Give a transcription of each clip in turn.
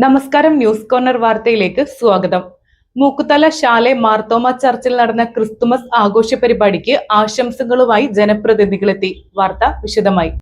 നമസ്കാരം. News corner വാർത്തയിലേക്ക് സ്വാഗതം. മൂക്കുതല ശാലെ മാർത്തോമ ചർച്ചിൽ നടന്ന ക്രിസ്തുമസ് ആഘോഷ പരിപാടിക്ക് ആശംസകളുമായി ജനപ്രതിനിധികളെത്തി. വാർത്ത വിശദമായി.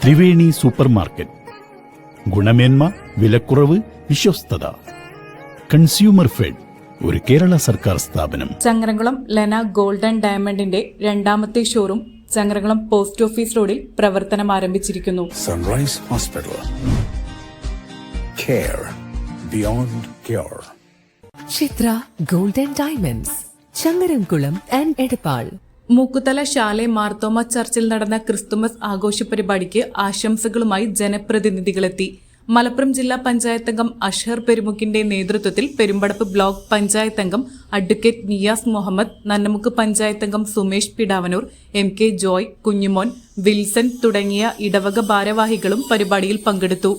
Triveni super market. ഗുണമേന്മ, വിലക്കുറവ്, വിശ്വസ്തത. കൺസ്യൂമർ ഫെഡ്, ഒരു കേരള സർക്കാർ സ്ഥാപനം. ചങ്ങരംകുളം ലെന ഗോൾഡൻ ഡയമണ്ടിന്റെ രണ്ടാമത്തെ ഷോറൂം ചങ്ങരംകുളം പോസ്റ്റ് ഓഫീസ് റോഡിൽ പ്രവർത്തനം ആരംഭിച്ചിരിക്കുന്നു. Sunrise hospital, care beyond cure. Chithra golden diamonds, Changaramkulam and Edappal. Mookkuthala ശാലെ മാർത്തോമ ചർച്ചിൽ നടന്ന ക്രിസ്തുമസ് ആഘോഷ പരിപാടിക്ക് ആശംസകളുമായി ജനപ്രതിനിധികളെത്തി. മലപ്പുറം ജില്ലാ പഞ്ചായത്ത് അംഗം അഷ്ഹർ പെരുമുക്കിന്റെ നേതൃത്വത്തിൽ പെരുമ്പടപ്പ് ബ്ലോക്ക് പഞ്ചായത്ത് അംഗം അഡ്വക്കേറ്റ് നിയാസ് മുഹമ്മദ്, നന്നമുക്ക് പഞ്ചായത്ത് അംഗം സുമേഷ് പിടാവനൂർ, MK ജോയ്, കുഞ്ഞുമോൻ, വിൽസൺ തുടങ്ങിയ ഇടവക ഭാരവാഹികളും പരിപാടിയിൽ പങ്കെടുത്തു.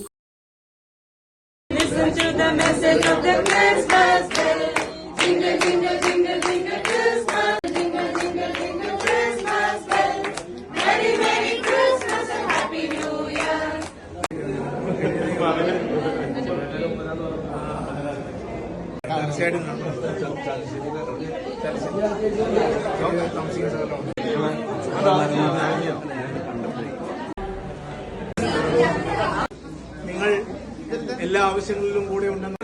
നിങ്ങൾ എല്ലാ ആവശ്യങ്ങളിലും കൂടെ ഉണ്ടെന്ന്